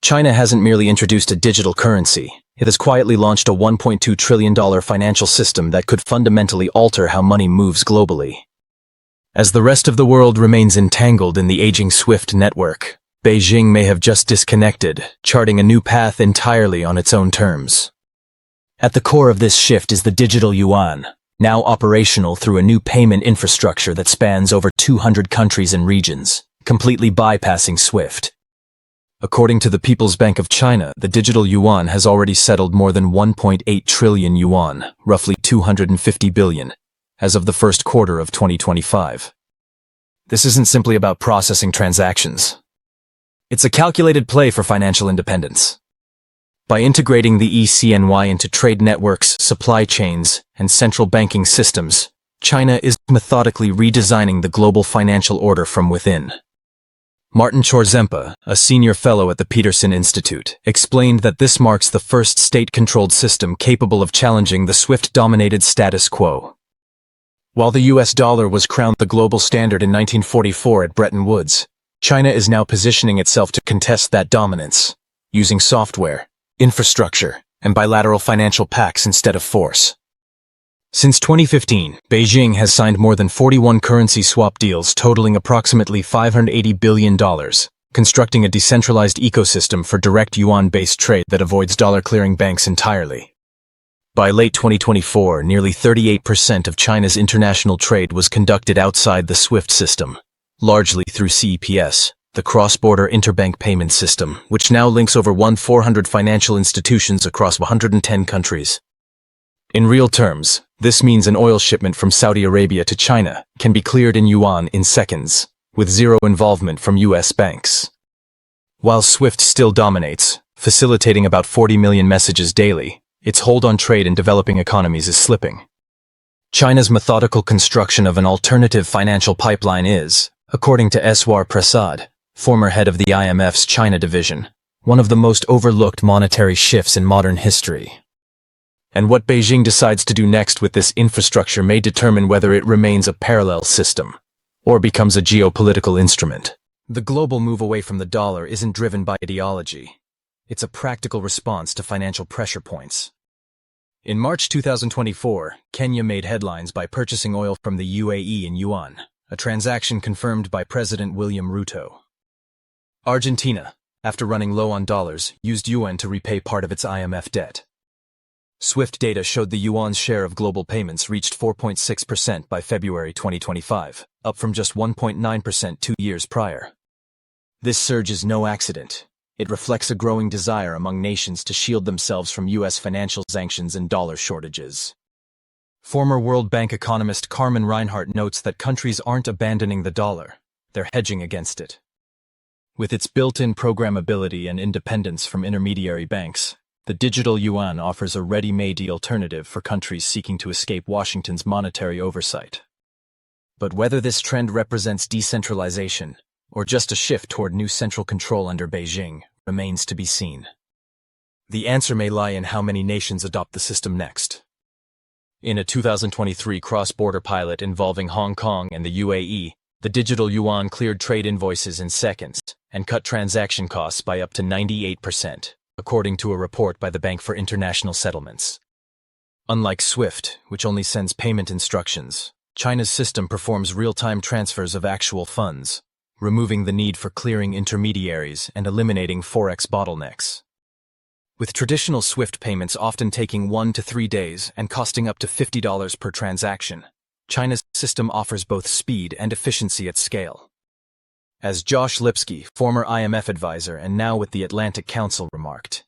China hasn't merely introduced a digital currency. It has quietly launched a $1.2 trillion financial system that could fundamentally alter how money moves globally. As the rest of the world remains entangled in the aging SWIFT network, Beijing may have just disconnected, charting a new path entirely on its own terms. At the core of this shift is the digital yuan, now operational through a new payment infrastructure that spans over 200 countries and regions, completely bypassing SWIFT. According to the People's Bank of China, the digital yuan has already settled more than 1.8 trillion yuan, roughly 250 billion, as of the first quarter of 2025. This isn't simply about processing transactions. It's a calculated play for financial independence. By integrating the e-CNY into trade networks, supply chains, and central banking systems, China is methodically redesigning the global financial order from within. Martin Chorzempa, a senior fellow at the Peterson Institute, explained that this marks the first state-controlled system capable of challenging the SWIFT-dominated status quo. While the US dollar was crowned the global standard in 1944 at Bretton Woods, China is now positioning itself to contest that dominance, using software, infrastructure, and bilateral financial pacts instead of force. Since 2015, Beijing has signed more than 41 currency swap deals totaling approximately $580 billion, constructing a decentralized ecosystem for direct yuan-based trade that avoids dollar-clearing banks entirely. By late 2024, nearly 38% of China's international trade was conducted outside the SWIFT system, largely through CIPS, the cross-border interbank payment system, which now links over 1,400 financial institutions across 110 countries. In real terms, this means an oil shipment from Saudi Arabia to China can be cleared in yuan in seconds, with zero involvement from US banks. While SWIFT still dominates, facilitating about 40 million messages daily, its hold on trade in developing economies is slipping. China's methodical construction of an alternative financial pipeline is, according to Eswar Prasad, former head of the IMF's China division, one of the most overlooked monetary shifts in modern history. And what Beijing decides to do next with this infrastructure may determine whether it remains a parallel system or becomes a geopolitical instrument. The global move away from the dollar isn't driven by ideology. It's a practical response to financial pressure points. In March 2024, Kenya made headlines by purchasing oil from the UAE in yuan, a transaction confirmed by President William Ruto. Argentina, after running low on dollars, used yuan to repay part of its IMF debt. SWIFT data showed the yuan's share of global payments reached 4.6% by February 2025, up from just 1.9% 2 years prior. This surge is no accident. It reflects a growing desire among nations to shield themselves from US financial sanctions and dollar shortages. Former World Bank economist Carmen Reinhart notes that countries aren't abandoning the dollar, they're hedging against it. With its built-in programmability and independence from intermediary banks, the digital yuan offers a ready-made alternative for countries seeking to escape Washington's monetary oversight. But whether this trend represents decentralization, or just a shift toward new central control under Beijing, remains to be seen. The answer may lie in how many nations adopt the system next. In a 2023 cross-border pilot involving Hong Kong and the UAE, the digital yuan cleared trade invoices in seconds and cut transaction costs by up to 98%, according to a report by the Bank for International Settlements. Unlike SWIFT, which only sends payment instructions, China's system performs real-time transfers of actual funds, removing the need for clearing intermediaries and eliminating forex bottlenecks. With traditional SWIFT payments often taking 1 to 3 days and costing up to $50 per transaction, China's system offers both speed and efficiency at scale. As Josh Lipsky, former IMF advisor and now with the Atlantic Council, remarked,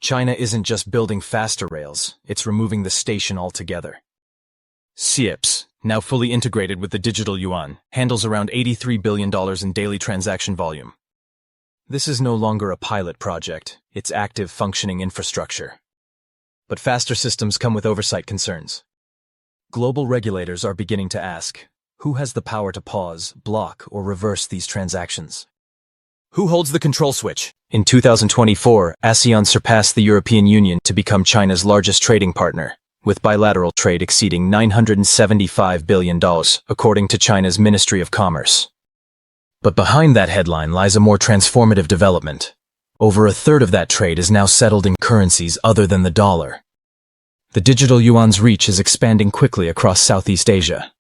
China isn't just building faster rails, it's removing the station altogether. CIPS, now fully integrated with the digital yuan, handles around $83 billion in daily transaction volume. This is no longer a pilot project, it's active functioning infrastructure. But faster systems come with oversight concerns. Global regulators are beginning to ask, who has the power to pause, block, or reverse these transactions? Who holds the control switch? In 2024, ASEAN surpassed the European Union to become China's largest trading partner, with bilateral trade exceeding $975 billion, according to China's Ministry of Commerce. But behind that headline lies a more transformative development. Over a third of that trade is now settled in currencies other than the dollar. The digital yuan's reach is expanding quickly across Southeast Asia.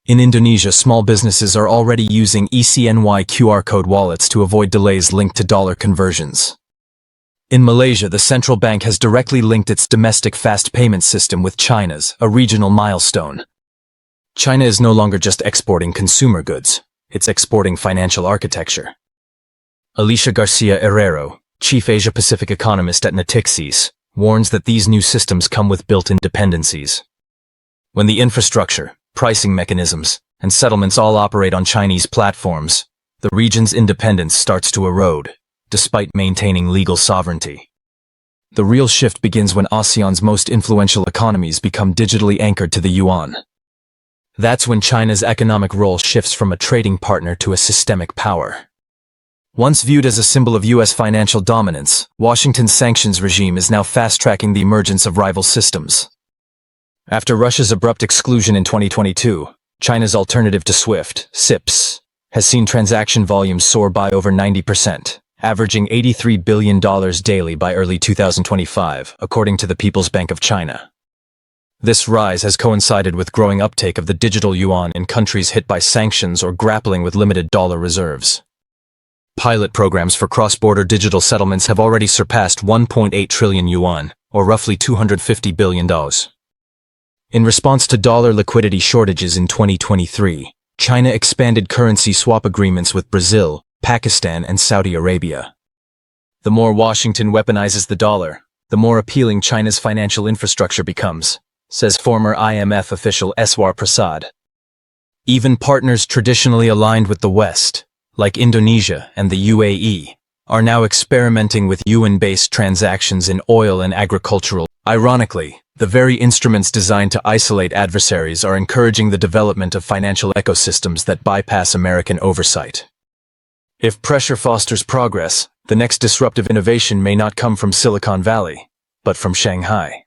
In Indonesia, small businesses are already using e-CNY QR code wallets to avoid delays linked to dollar conversions. In Malaysia, the central bank has directly linked its domestic fast payment system with China's, a regional milestone. China is no longer just exporting consumer goods, it's exporting financial architecture. Alicia Garcia Herrero, chief Asia-Pacific economist at Natixis, warns that these new systems come with built-in dependencies. When the infrastructure, pricing mechanisms, and settlements all operate on Chinese platforms, the region's independence starts to erode, despite maintaining legal sovereignty. The real shift begins when ASEAN's most influential economies become digitally anchored to the yuan. That's when China's economic role shifts from a trading partner to a systemic power. Once viewed as a symbol of U.S. financial dominance, Washington's sanctions regime is now fast-tracking the emergence of rival systems. After Russia's abrupt exclusion in 2022, China's alternative to SWIFT, CIPS, has seen transaction volumes soar by over 90%, averaging $83 billion daily by early 2025, according to the People's Bank of China. This rise has coincided with growing uptake of the digital yuan in countries hit by sanctions or grappling with limited dollar reserves. Pilot programs for cross-border digital settlements have already surpassed 1.8 trillion yuan, or roughly $250 billion. In response to dollar liquidity shortages in 2023, China expanded currency swap agreements with Brazil, Pakistan, and Saudi Arabia. The more Washington weaponizes the dollar, the more appealing China's financial infrastructure becomes, says former IMF official Eswar Prasad. Even partners traditionally aligned with the West, like Indonesia and the UAE, are now experimenting with yuan-based transactions in oil and agricultural. Ironically, the very instruments designed to isolate adversaries are encouraging the development of financial ecosystems that bypass American oversight. If pressure fosters progress, the next disruptive innovation may not come from Silicon Valley, but from Shanghai.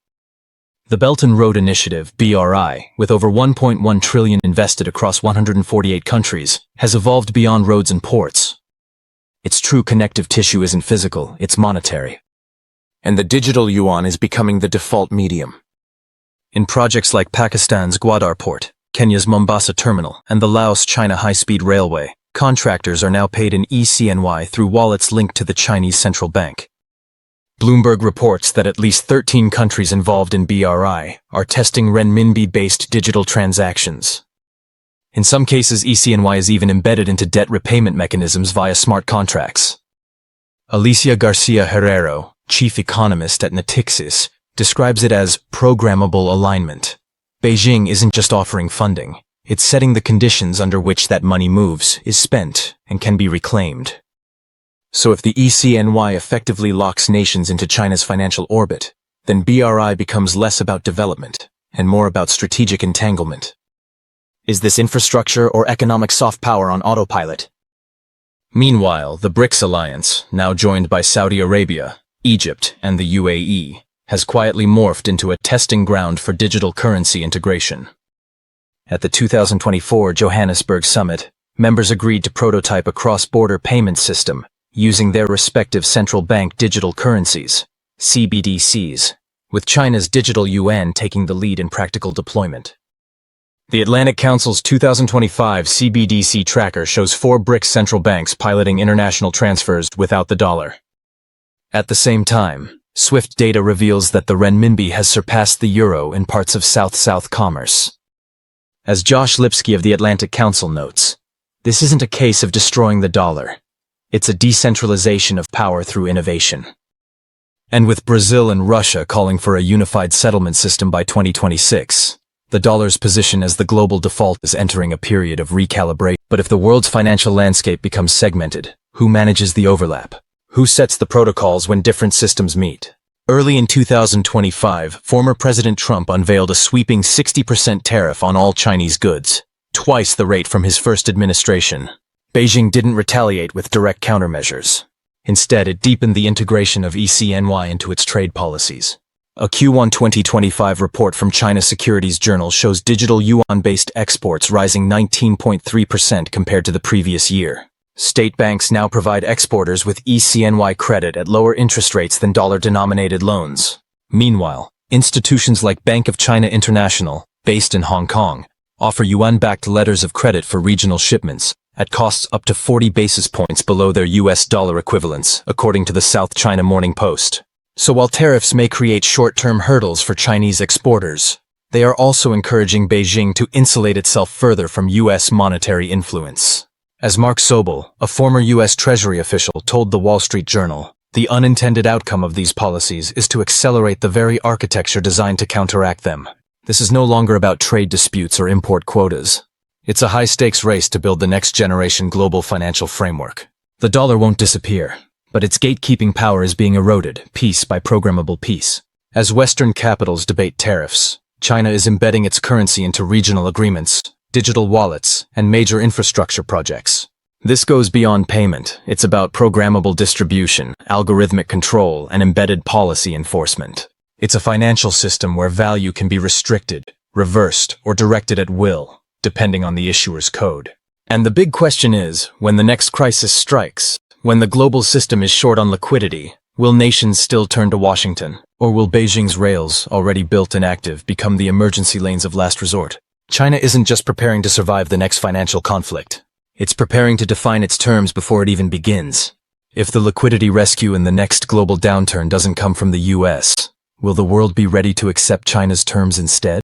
The Belt and Road Initiative, BRI, with over $1.1 trillion invested across 148 countries, has evolved beyond roads and ports. Its true connective tissue isn't physical, it's monetary. And the digital yuan is becoming the default medium. In projects like Pakistan's Gwadar port, Kenya's Mombasa terminal, and the Laos-China high-speed railway, contractors are now paid in e-CNY through wallets linked to the Chinese central bank. Bloomberg reports that at least 13 countries involved in BRI are testing renminbi-based digital transactions. In some cases, e-CNY is even embedded into debt repayment mechanisms via smart contracts. Alicia Garcia Herrero, chief economist at Natixis, describes it as programmable alignment. Beijing isn't just offering funding, it's setting the conditions under which that money moves, is spent, and can be reclaimed. So if the e-CNY effectively locks nations into China's financial orbit, then BRI becomes less about development and more about strategic entanglement. Is this infrastructure or economic soft power on autopilot? Meanwhile, the BRICS alliance, now joined by Saudi Arabia, Egypt, and the UAE, has quietly morphed into a testing ground for digital currency integration. At the 2024 Johannesburg Summit, members agreed to prototype a cross-border payment system using their respective central bank digital currencies, CBDCs, with China's digital yuan taking the lead in practical deployment. The Atlantic Council's 2025 CBDC tracker shows 4 BRICS central banks piloting international transfers without the dollar. At the same time, SWIFT data reveals that the renminbi has surpassed the euro in parts of South-South commerce. As Josh Lipsky of the Atlantic Council notes, this isn't a case of destroying the dollar. It's a decentralization of power through innovation. And with Brazil and Russia calling for a unified settlement system by 2026, the dollar's position as the global default is entering a period of recalibration. But if the world's financial landscape becomes segmented, who manages the overlap? Who sets the protocols when different systems meet? Early in 2025, former President Trump unveiled a sweeping 60% tariff on all Chinese goods, twice the rate from his first administration. Beijing didn't retaliate with direct countermeasures. Instead, it deepened the integration of e-CNY into its trade policies. A Q1 2025 report from China Securities Journal shows digital yuan-based exports rising 19.3% compared to the previous year, State banks now provide exporters with e-CNY credit at lower interest rates than dollar-denominated loans. Meanwhile, institutions like Bank of China International, based in Hong Kong, offer yuan-backed letters of credit for regional shipments at costs up to 40 basis points below their US dollar equivalents, according to the South China Morning Post. So while tariffs may create short-term hurdles for Chinese exporters, they are also encouraging Beijing to insulate itself further from US monetary influence. As Mark Sobel, a former US Treasury official, told the Wall Street Journal, the unintended outcome of these policies is to accelerate the very architecture designed to counteract them. This is no longer about trade disputes or import quotas. It's a high-stakes race to build the next-generation global financial framework. The dollar won't disappear, but its gatekeeping power is being eroded, piece by programmable piece. As Western capitals debate tariffs, China is embedding its currency into regional agreements, digital wallets, and major infrastructure projects. This goes beyond payment. It's about programmable distribution, algorithmic control, and embedded policy enforcement. It's a financial system where value can be restricted, reversed, or directed at will, depending on the issuer's code. And the big question is, when the next crisis strikes, when the global system is short on liquidity, will nations still turn to Washington? Or will Beijing's rails, already built and active, become the emergency lanes of last resort? China isn't just preparing to survive the next financial conflict. It's preparing to define its terms before it even begins. If the liquidity rescue in the next global downturn doesn't come from the US, will the world be ready to accept China's terms instead?